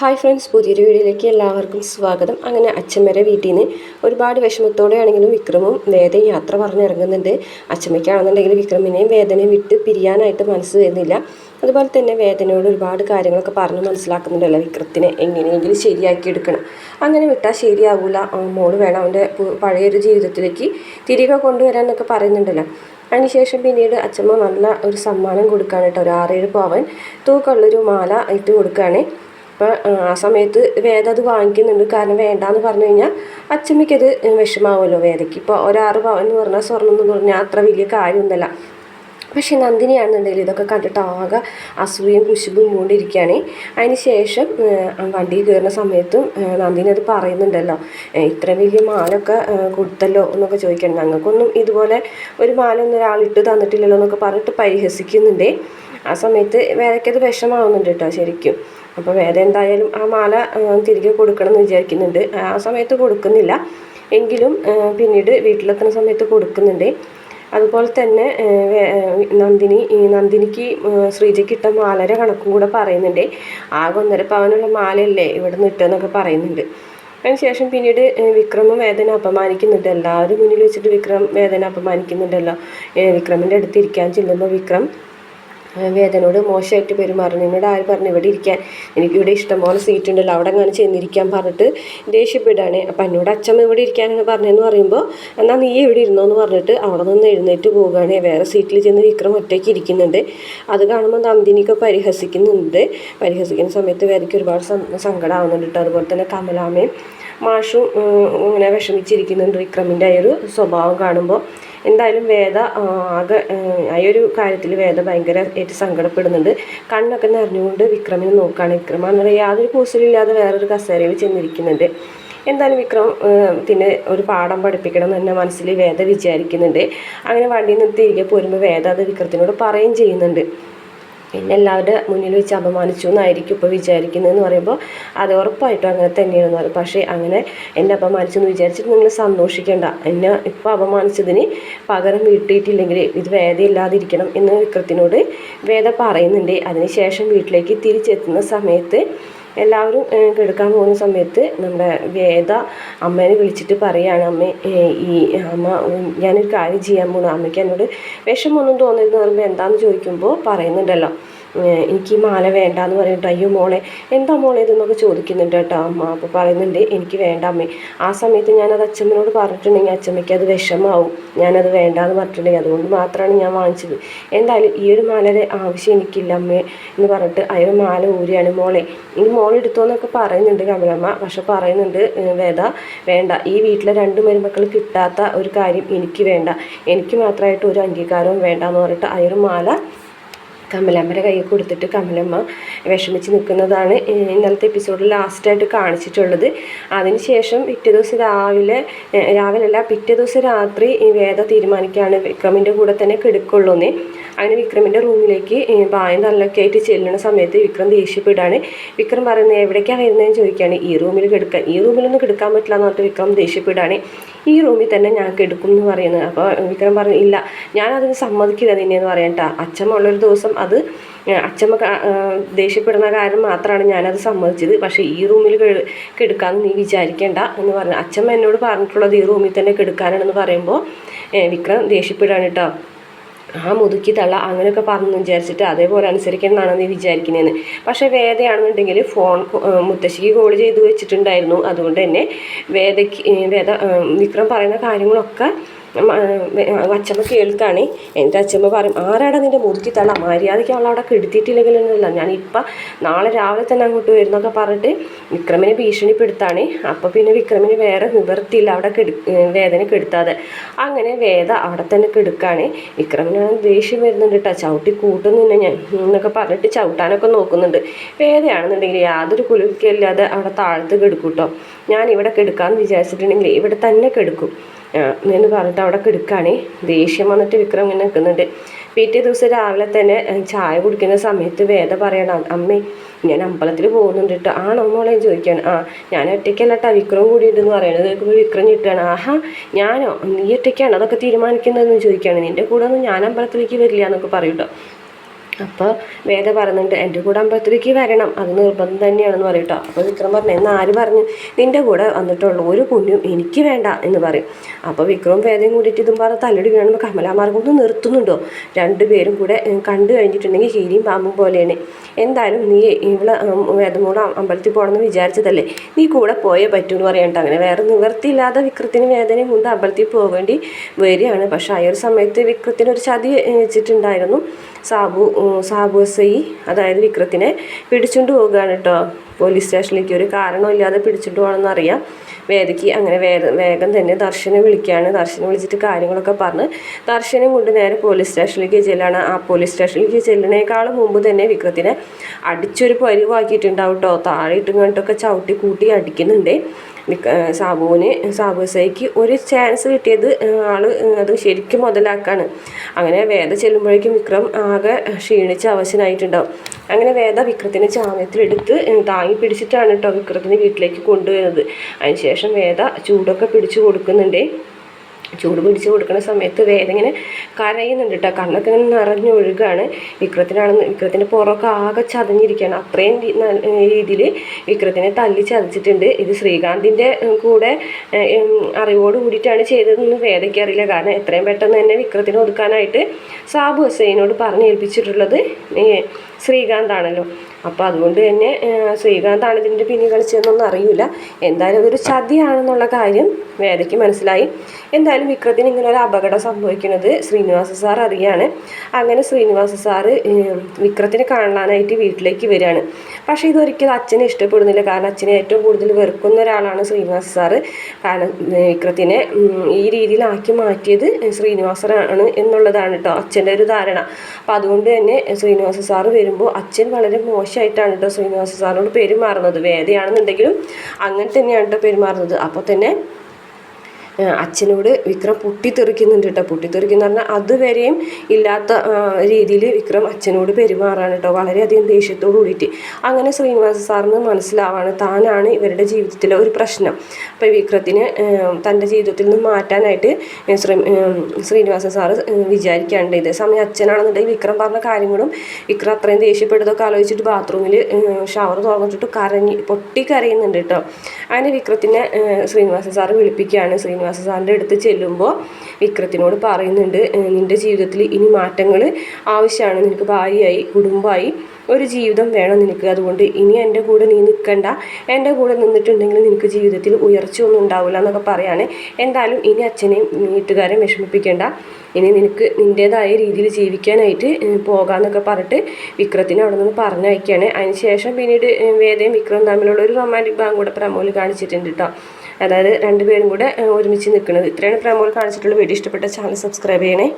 Hi friends, പുതിയൊരു വീഡിയോയിലേക്ക് എല്ലാവർക്കും സ്വാഗതം. അങ്ങനെ അച്ഛമ്മയുടെ വീട്ടിൽ നിന്ന് ഒരുപാട് വിഷമത്തോടെയാണെങ്കിലും വിക്രമും വേദയും യാത്ര പറഞ്ഞിറങ്ങുന്നുണ്ട്. അച്ഛമ്മയ്ക്കാണെന്നുണ്ടെങ്കിൽ വിക്രമിനെയും വേദനയും വിട്ട് പിരിയാനായിട്ട് മനസ്സ് വരുന്നില്ല. അതുപോലെ തന്നെ വേദനയോട് ഒരുപാട് കാര്യങ്ങളൊക്കെ പറഞ്ഞ് മനസ്സിലാക്കുന്നുണ്ടല്ലോ, വിക്രത്തിനെ എങ്ങനെയെങ്കിലും ശരിയാക്കി എടുക്കണം. അങ്ങനെ വിട്ടാൽ ശരിയാകില്ല, മോള് വേണം അവൻ്റെ പഴയൊരു ജീവിതത്തിലേക്ക് തിരികെ കൊണ്ടുവരാനൊക്കെ പറയുന്നുണ്ടല്ലോ. അതിനുശേഷം പിന്നീട് അച്ഛമ്മ നല്ല ഒരു സമ്മാനം കൊടുക്കുകയാണ് കേട്ടോ. ഒരു 6-7 പവൻ തൂക്കമുള്ളൊരു മാല ഇട്ട് കൊടുക്കുകയാണ്. അപ്പോൾ ആ സമയത്ത് വേദ അത് വാങ്ങിക്കുന്നുണ്ട്. കാരണം വേണ്ടാന്ന് പറഞ്ഞു കഴിഞ്ഞാൽ അച്ചമ്മയ്ക്കത് വിഷമാവുമല്ലോ. വേദയ്ക്ക് ഇപ്പോൾ ഒരു 6 പവൻ എന്ന് പറഞ്ഞാൽ സ്വർണ്ണം എന്ന് പറഞ്ഞാൽ അത്ര വലിയ കാര്യമൊന്നുമല്ല. പക്ഷെ നന്ദിനിയാണെന്നുണ്ടെങ്കിൽ ഇതൊക്കെ കണ്ടിട്ട് ആകെ അസൂയയും കുശുമ്പും മൂണ്ടിരിക്കുകയാണ്. അതിന് ശേഷം വണ്ടിയിൽ കയറുന്ന സമയത്തും നന്ദിനി അത് പറയുന്നുണ്ടല്ലോ, ഇത്ര വലിയ മാലൊക്കെ കൊടുത്തല്ലോ എന്നൊക്കെ ചോദിക്കണം. ഞങ്ങൾക്കൊന്നും ഇതുപോലെ ഒരു മാല ഒന്നും ഒരാളിട്ട് തന്നിട്ടില്ലല്ലോ എന്നൊക്കെ പറഞ്ഞിട്ട് പരിഹസിക്കുന്നുണ്ട്. ആ സമയത്ത് വേദയ്ക്കത് വിഷമാവുന്നുണ്ട് കേട്ടോ ശരിക്കും. അപ്പോൾ വേദ എന്തായാലും ആ മാല തിരികെ കൊടുക്കണം എന്ന് വിചാരിക്കുന്നുണ്ട്. ആ സമയത്ത് കൊടുക്കുന്നില്ല, എങ്കിലും പിന്നീട് വീട്ടിലെത്തുന്ന സമയത്ത് കൊടുക്കുന്നുണ്ട്. അതുപോലെ തന്നെ നന്ദിനിക്ക് ശ്രീജയ്ക്ക് ഇട്ട മാലയുടെ കണക്കും കൂടെ പറയുന്നുണ്ട്. ആകെ 1.5 പവനുള്ള മാലയല്ലേ ഇവിടെ നിന്ന് ഇട്ടെന്നൊക്കെ പറയുന്നുണ്ട്. അതിനുശേഷം പിന്നീട് വിക്രമും വേദന അപമാനിക്കുന്നുണ്ട്. എല്ലാവരും മുന്നിൽ വെച്ചിട്ട് വിക്രം വേദന അപമാനിക്കുന്നുണ്ടല്ലോ. വിക്രമിൻ്റെ അടുത്ത് ഇരിക്കാൻ ചെല്ലുമ്പോൾ വിക്രം വേദനയോട് മോശമായിട്ട് പെരുമാറുന്നു. എന്നോട് ആര് പറഞ്ഞു ഇവിടെ ഇരിക്കാൻ, എനിക്കിവിടെ ഇഷ്ടംപോലെ സീറ്റ് ഉണ്ടല്ലോ, അവിടെ അങ്ങനെ ചെന്നിരിക്കാൻ പറഞ്ഞിട്ട് ദേഷ്യപ്പെടുകയാണ്. അപ്പം എന്നോട് അച്ഛമ്മ ഇവിടെ ഇരിക്കാനെന്ന് പറഞ്ഞെന്ന് പറയുമ്പോൾ എന്നാൽ നീ ഇവിടെ ഇരുന്നോ എന്ന് പറഞ്ഞിട്ട് അവിടെ നിന്ന് എഴുന്നേറ്റ് പോവുകയാണ്. വേറെ സീറ്റിൽ ചെന്ന് വിക്രം ഒറ്റയ്ക്ക് ഇരിക്കുന്നുണ്ട്. അത് കാണുമ്പോൾ നന്ദിനിക്ക് പരിഹസിക്കുന്ന സമയത്ത് വേദയ്ക്ക് ഒരുപാട് സങ്കടമാവുന്നുണ്ട് കേട്ടോ. അതുപോലെ തന്നെ കമലാമ്മയും മാഷും ഇങ്ങനെ വിഷമിച്ചിരിക്കുന്നുണ്ട് വിക്രമിൻ്റെ ആ ഒരു സ്വഭാവം കാണുമ്പോൾ. എന്തായാലും വേദ ആകെ ആ ഒരു കാര്യത്തിൽ വേദ ഭയങ്കരമായിട്ട് സങ്കടപ്പെടുന്നുണ്ട്. കണ്ണൊക്കെ നിറഞ്ഞുകൊണ്ട് വിക്രമിനെ നോക്കുകയാണ്. വിക്രമാണെന്ന് യാതൊരു കൂസലില്ലാതെ വേറൊരു കസേരയിൽ ചെന്നിരിക്കുന്നുണ്ട്. എന്തായാലും വിക്രം പിന്നെ ഒരു പാഠം പഠിപ്പിക്കണം എന്ന് തന്നെ മനസ്സിൽ വേദ വിചാരിക്കുന്നുണ്ട്. അങ്ങനെ വണ്ടിയിൽ നിന്ന് തിരികെ പോരുമ്പോൾ വേദ അത് വിക്രത്തിനോട് പറയുകയും ചെയ്യുന്നുണ്ട്. പിന്നെ എല്ലാവരുടെ മുന്നിൽ വെച്ച് അപമാനിച്ചു എന്നായിരിക്കും ഇപ്പോൾ വിചാരിക്കുന്നതെന്ന് പറയുമ്പോൾ അത് ഉറപ്പായിട്ടും അങ്ങനെ തന്നെയാണെന്ന് പറയും. പക്ഷേ അങ്ങനെ എന്നെ അപമാനിച്ചു എന്ന് വിചാരിച്ചിട്ട് നിങ്ങൾ സന്തോഷിക്കേണ്ട, എന്നെ ഇപ്പോൾ അപമാനിച്ചതിന് പകരം വീട്ടിയിട്ടില്ലെങ്കിൽ ഇത് വേദയില്ലാതിരിക്കണം എന്ന് വിക്രത്തിനോട് വേദ പറയുന്നുണ്ട്. അതിനുശേഷം വീട്ടിലേക്ക് തിരിച്ചെത്തുന്ന സമയത്ത് എല്ലാവരും കിടക്കാൻ പോകുന്ന സമയത്ത് നമ്മുടെ വേദ അമ്മേനെ വിളിച്ചിട്ട് പറയുകയാണ്, അമ്മ ഞാനൊരു കാര്യം ചെയ്യാൻ പോകണം, അമ്മയ്ക്ക് എന്നോട് വിഷമമൊന്നും തോന്നരുതെന്ന് പറയുമ്പോൾ എന്താണെന്ന് ചോദിക്കുമ്പോൾ പറയുന്നുണ്ടല്ലോ, എനിക്ക് ഈ മാല വേണ്ടാന്ന് പറഞ്ഞിട്ട് അയ്യോ മോളെ എന്താ മോളെ ഇതെന്നൊക്കെ ചോദിക്കുന്നുണ്ട് കേട്ടോ അമ്മ. അപ്പോൾ പറയുന്നുണ്ട് എനിക്ക് വേണ്ട അമ്മേ. ആ സമയത്ത് ഞാനത് അച്ഛമ്മനോട് പറഞ്ഞിട്ടുണ്ടെങ്കിൽ അച്ഛമ്മയ്ക്ക് അത് വിഷമാവും, ഞാനത് വേണ്ടാന്ന് പറഞ്ഞിട്ടുണ്ടെങ്കിൽ, അതുകൊണ്ട് മാത്രമാണ് ഞാൻ വാങ്ങിച്ചത്. എന്തായാലും ഈ ഒരു മാലയുടെ ആവശ്യം എനിക്കില്ല അമ്മേ എന്ന് പറഞ്ഞിട്ട് ആ ഒരു മാല ഊരിയാണ്. മോളെ ഇനി മോളെടുത്തോന്നൊക്കെ പറയുന്നുണ്ട് കമലമ്മ. പക്ഷെ പറയുന്നുണ്ട് വേദ വേണ്ട, ഈ വീട്ടിലെ 2 മരുമക്കൾ കിട്ടാത്ത ഒരു കാര്യം എനിക്ക് വേണ്ട, എനിക്ക് മാത്രമായിട്ട് ഒരു അംഗീകാരവും വേണ്ട എന്ന് പറഞ്ഞിട്ട് ആ ഒരു മാല കമലമ്മയുടെ കയ്യിൽ കൊടുത്തിട്ട് കമലമ്മ വിഷമിച്ച് നിൽക്കുന്നതാണ് ഇന്നലത്തെ എപ്പിസോഡിൽ ലാസ്റ്റായിട്ട് കാണിച്ചിട്ടുള്ളത്. അതിനുശേഷം പിറ്റേ ദിവസം പിറ്റേ ദിവസം രാത്രി വേദ തീരുമാനിക്കുകയാണ് വിക്രമിൻ്റെ കൂടെ തന്നെ കിടക്കുള്ളൂന്ന്. അങ്ങനെ വിക്രമിൻ്റെ റൂമിലേക്ക് പായം തള്ളൊക്കെ ആയിട്ട് ചെല്ലുന്ന സമയത്ത് വിക്രം ദേഷ്യപ്പെടുകയാണ്. വിക്രം പറയുന്നത് എവിടേക്കാണ് വരുന്നതെന്ന് ചോദിക്കുകയാണ്. ഈ റൂമിലൊന്നും കിടക്കാൻ പറ്റില്ല എന്ന് പറഞ്ഞിട്ട് വിക്രം ദേഷ്യപ്പെടുകയാണ്. ഈ റൂമിൽ തന്നെ ഞാൻ കിടക്കും എന്ന് പറയുന്നത്. അപ്പോൾ വിക്രം പറഞ്ഞു ഇല്ല, ഞാനതിന് സമ്മതിക്കില്ല നിന്നെന്ന് പറയാൻ കേട്ടോ. അച്ഛമ്മ ഉള്ളൊരു ദിവസം അത് അച്ഛമ്മ ദേഷ്യപ്പെടുന്ന കാര്യം മാത്രമാണ് ഞാനത് സമ്മതിച്ചത്. പക്ഷേ ഈ റൂമിൽ കിടക്കാമെന്ന് നീ വിചാരിക്കേണ്ട എന്ന് പറഞ്ഞു. അച്ഛമ്മ എന്നോട് പറഞ്ഞിട്ടുള്ളത് ഈ റൂമിൽ തന്നെ കിടക്കാനാണെന്ന് പറയുമ്പോൾ വിക്രം ദേഷ്യപ്പെടുകയാണ് കേട്ടോ. ആ മുതുക്കി തള്ള അങ്ങനെയൊക്കെ പറഞ്ഞു വിചാരിച്ചിട്ട് അതേപോലെ അനുസരിക്കണം എന്നാണ് നീ വിചാരിക്കുന്നതെന്ന്. പക്ഷേ വേദയാണെന്നുണ്ടെങ്കിൽ ഫോൺ മുത്തശ്ശിക്ക് കോൾ ചെയ്ത് വെച്ചിട്ടുണ്ടായിരുന്നു. അതുകൊണ്ട് തന്നെ വിക്രം പറയുന്ന കാര്യങ്ങളൊക്കെ അച്ഛമ്മ കേൾക്കുകയാണ്. എൻ്റെ അച്ഛമ്മ പറയും ആരാടാ നിൻ്റെ മുതുക്കി തള്ള, മര്യാദയ്ക്ക് അവളവിടെ കെടുത്തിയിട്ടില്ലെങ്കിലൊന്നുമില്ല, ഞാനിപ്പം നാളെ രാവിലെ തന്നെ അങ്ങോട്ട് വരുന്നൊക്കെ പറഞ്ഞിട്ട് വിക്രമിനെ ഭീഷണിപ്പെടുത്താണ്. അപ്പോൾ പിന്നെ വിക്രമിന് വേറെ നിവൃത്തിയില്ല അവിടെ വേദന കെടുത്താതെ. അങ്ങനെ വേദ അവിടെ തന്നെ കെടുക്കുകയാണ്. വിക്രമിനാണ് ദേഷ്യം വരുന്നുണ്ട് കേട്ടോ, ചവിട്ടി കൂട്ടുന്നില്ല ഞാൻ എന്നൊക്കെ പറഞ്ഞിട്ട് ചവിട്ടാനൊക്കെ നോക്കുന്നുണ്ട്. വേദയാണെന്നുണ്ടെങ്കിൽ യാതൊരു കുലുക്കില്ലാതെ അവിടെ താഴത്ത് കെടുക്കും കേട്ടോ. ഞാൻ ഇവിടെ കെടുക്കാമെന്ന് വിചാരിച്ചിട്ടുണ്ടെങ്കിൽ ഇവിടെ തന്നെ കെടുക്കും എന്ന് പറഞ്ഞിട്ട് അവിടെ കിടക്കുകയാണ്. ദേഷ്യം വന്നിട്ട് വിക്രം ഇങ്ങനെ നിൽക്കുന്നുണ്ട്. പിറ്റേ ദിവസം രാവിലെ തന്നെ ചായ കുടിക്കുന്ന സമയത്ത് വേദ പറയണം അമ്മേ ഞാൻ അമ്പലത്തിൽ പോകുന്നുണ്ട് കേട്ടോ. ആണോ മോളെ ചോദിക്കുകയാണ്. ഞാൻ ഒറ്റയ്ക്കല്ല കേട്ടോ, വിക്രം കൂടിയിട്ടെന്ന് പറയുന്നത് കേൾക്കുമ്പോൾ വിക്രം ഞെട്ടുകയാണ്. ആഹാ ഞാനോ, നീ ഒറ്റയ്ക്കാണ് അതൊക്കെ തീരുമാനിക്കുന്നതെന്ന് ചോദിക്കുകയാണ്. നിൻ്റെ കൂടെ ഒന്നും ഞാൻ അമ്പലത്തിലേക്ക് വരില്ല എന്നൊക്കെ പറയും കേട്ടോ. അപ്പോൾ വേദ പറയുന്നുണ്ട് എൻ്റെ കൂടെ അമ്പലത്തിലേക്ക് വരണം, അത് നിർബന്ധം തന്നെയാണെന്ന് പറയും കേട്ടോ. അപ്പോൾ വിക്രം പറഞ്ഞു എന്ന് ആര് പറഞ്ഞു, നിൻ്റെ കൂടെ വന്നിട്ടുള്ള ഒരു പുണ്യം എനിക്ക് വേണ്ട എന്ന് പറയും. അപ്പോൾ വിക്രവും വേദയും കൂടിയിട്ട് ഇതും പറഞ്ഞ് തല്ലടി വീണുമ്പോൾ കമലാമാർഗം ഒന്ന് നിർത്തുന്നുണ്ടോ, രണ്ടുപേരും കൂടെ കണ്ടു കഴിഞ്ഞിട്ടുണ്ടെങ്കിൽ കീരിയും പാമ്പും പോലെയാണ്. എന്തായാലും നീ ഇവിടെ വേദമോട് അമ്പലത്തിൽ പോകണമെന്ന് വിചാരിച്ചതല്ലേ, നീ കൂടെ പോയേ പറ്റൂ എന്ന് പറയണ്ട. അങ്ങനെ വേറെ നിവർത്തിയില്ലാതെ വിക്രത്തിന് വേദനയും കൊണ്ട് അമ്പലത്തിൽ പോകേണ്ടി വരികയാണ്. പക്ഷേ ആ ഒരു സമയത്ത് വിക്രത്തിന് ഒരു ചതി വെച്ചിട്ടുണ്ടായിരുന്നു. സാബു എസ് ഐ അതായത് വിക്രത്തിനെ പിടിച്ചുകൊണ്ട് പോവുകയാണ് കേട്ടോ പോലീസ് സ്റ്റേഷനിലേക്ക്. ഒരു കാരണമില്ലാതെ പിടിച്ചുകൊണ്ട് പോകണമെന്ന് അറിയാം വേദയ്ക്ക്. അങ്ങനെ വേഗം തന്നെ ദർശനെ വിളിക്കുകയാണ്. ദർശനം വിളിച്ചിട്ട് കാര്യങ്ങളൊക്കെ പറഞ്ഞ് ദർശനം കൊണ്ട് നേരെ പോലീസ് സ്റ്റേഷനിലേക്ക് ചെല്ലാണ്. ആ പോലീസ് സ്റ്റേഷനിലേക്ക് ചെല്ലുന്നേക്കാളും മുമ്പ് തന്നെ വിക്രത്തിനെ അടിച്ചൊരു പരിവാക്കിയിട്ടുണ്ടാവും കേട്ടോ. താഴെ ഇട്ടും കണ്ടിട്ടൊക്കെ ചവിട്ടി കൂട്ടി അടിക്കുന്നുണ്ട്. സാബു എസ്ഐക്ക് ഒരു ചാൻസ് കിട്ടിയത് ആൾ അത് ശരിക്കും മുതലാക്കാണ്. അങ്ങനെ വേദ ചെല്ലുമ്പോഴേക്കും വിക്രം ആകെ ക്ഷീണിച്ച് അവശനായിട്ടുണ്ടാവും. അങ്ങനെ വേദ വിക്രത്തിനെ ജാമ്യത്തിലെടുത്ത് താങ്ങി പിടിച്ചിട്ടാണ് കേട്ടോ വിക്രത്തിനെ വീട്ടിലേക്ക് കൊണ്ടുവരുന്നത്. അതിനുശേഷം വേദ ചൂടൊക്കെ പിടിച്ചു കൊടുക്കുന്നുണ്ട്. ചൂട് പിടിച്ച് കൊടുക്കുന്ന സമയത്ത് വേദ ഇങ്ങനെ കരയുന്നുണ്ട് കേട്ടോ. കണ്ണൊക്കെ ഇങ്ങനെ നിറഞ്ഞൊഴുകാണ്. വിക്രത്തിൻ്റെ പുറമൊക്കെ ആകെ ചതഞ്ഞിരിക്കുകയാണ്. അത്രയും രീതിയിൽ വിക്രത്തിനെ തല്ലി ചതച്ചിട്ടുണ്ട്. ഇത് ശ്രീകാന്തിൻ്റെ കൂടെ അറിവോട് കൂടിയിട്ടാണ് ചെയ്തതെന്ന് വേദയ്ക്ക് അറിയില്ല. കാരണം എത്രയും പെട്ടെന്ന് തന്നെ വിക്രത്തിനെ ഒതുക്കാനായിട്ട് സാബു ഹുസൈനോട് പറഞ്ഞേൽപ്പിച്ചിട്ടുള്ളത് ശ്രീകാന്താണല്ലോ. അപ്പോൾ അതുകൊണ്ട് തന്നെ ശ്രീകാന്താണ് ഇതിൻ്റെ പിന്നിൽ കളിച്ചതെന്നൊന്നും അറിയില്ല. എന്തായാലും അതൊരു ചതിയാണെന്നുള്ള കാര്യം വേദയ്ക്ക് മനസ്സിലായി. എന്തായാലും വിക്രത്തിന് ഇങ്ങനെ ഒരു അപകടം സംഭവിക്കുന്നത് ശ്രീനിവാസ സാർ അറിയാണ്. അങ്ങനെ ശ്രീനിവാസ സാറ് വിക്രത്തിനെ കാണാനായിട്ട് വീട്ടിലേക്ക് വരികയാണ്. പക്ഷേ ഇതൊരിക്കലും അച്ഛനെ ഇഷ്ടപ്പെടുന്നില്ല. കാരണം അച്ഛനെ ഏറ്റവും കൂടുതൽ വെറുക്കുന്ന ഒരാളാണ് ശ്രീനിവാസ സാറ്. കാരണം വിക്രത്തിനെ ഈ രീതിയിലാക്കി മാറ്റിയത് ശ്രീനിവാസനാണ് എന്നുള്ളതാണ് കേട്ടോ അച്ഛൻ്റെ ഒരു ധാരണ. അപ്പോൾ അതുകൊണ്ട് തന്നെ ശ്രീനിവാസ സാറ് വരുമ്പോൾ അച്ഛൻ വളരെ മോശമായിട്ടാണ് കേട്ടോ ശ്രീനിവാസ സാറിനോട് പെരുമാറുന്നത്. വേദയാണെന്നുണ്ടെങ്കിലും അങ്ങനെ തന്നെയാണ് കേട്ടോ പെരുമാറുന്നത്. അപ്പോൾ തന്നെ അച്ഛനോട് വിക്രം പൊട്ടിത്തെറിക്കുന്നുണ്ട് കേട്ടോ. പൊട്ടിത്തെറിക്കുന്ന പറഞ്ഞാൽ അതുവരെയും ഇല്ലാത്ത രീതിയിൽ വിക്രം അച്ഛനോട് പെരുമാറാണ് കേട്ടോ, വളരെയധികം ദേഷ്യത്തോട് കൂടിയിട്ട്. അങ്ങനെ ശ്രീനിവാസ സാറിന് മനസ്സിലാവാണ് താനാണ് ഇവരുടെ ജീവിതത്തിലെ ഒരു പ്രശ്നം. അപ്പോൾ വിക്രത്തിന് തൻ്റെ ജീവിതത്തിൽ നിന്ന് മാറ്റാനായിട്ട് ശ്രീനിവാസ സാറ് വിചാരിക്കാണ്ട്. ഇതേ സമയം അച്ഛനാണെന്നുണ്ടെങ്കിൽ വിക്രം പറഞ്ഞ കാര്യങ്ങളും വിക്രം അത്രയും ദേഷ്യപ്പെട്ടതൊക്കെ ആലോചിച്ചിട്ട് ബാത്റൂമിൽ ഷവർ തുറന്നിട്ടിട്ട് പൊട്ടിക്കരയുന്നുണ്ട് കേട്ടോ. അങ്ങനെ വിക്രത്തിനെ ശ്രീനിവാസ സാറ് വിളിപ്പിക്കുകയാണ്. ശ്രീനിവാസ സാറിൻ്റെ അടുത്ത് ചെല്ലുമ്പോൾ വിക്രത്തിനോട് പറയുന്നുണ്ട്, നിൻ്റെ ജീവിതത്തിൽ ഇനി മാറ്റങ്ങൾ ആവശ്യമാണ്. നിനക്ക് ഭാര്യയായി കുടുംബമായി ഒരു ജീവിതം വേണം നിനക്ക്. അതുകൊണ്ട് ഇനി എൻ്റെ കൂടെ നീ നിൽക്കണ്ട. എൻ്റെ കൂടെ നിന്നിട്ടുണ്ടെങ്കിൽ നിനക്ക് ജീവിതത്തിൽ ഉയർച്ചയൊന്നും ഉണ്ടാവില്ല എന്നൊക്കെ പറയാണ്. എന്തായാലും ഇനി അച്ഛനെയും വീട്ടുകാരെ വിഷമിപ്പിക്കേണ്ട. ഇനി നിനക്ക് നിൻ്റേതായ രീതിയിൽ ജീവിക്കാനായിട്ട് പോകാമെന്നൊക്കെ പറഞ്ഞിട്ട് വിക്രത്തിനെ അവിടെ നിന്ന് പറഞ്ഞയക്കുകയാണ്. അതിനുശേഷം പിന്നീട് വേദയും വിക്രവും തമ്മിലുള്ള ഒരു റൊമാൻറ്റിക് ഭാഗം കൂടെ പ്രമോല് കാണിച്ചിട്ടുണ്ട് കേട്ടോ. അതായത് രണ്ടുപേരും കൂടെ ഒരുമിച്ച് നിൽക്കുന്നത്. ഇത്രയാണ് പ്രമോല് കാണിച്ചിട്ടുള്ള വീഡിയോ. ഇഷ്ടപ്പെട്ട ചാനൽ സബ്സ്ക്രൈബ് ചെയ്യണേ.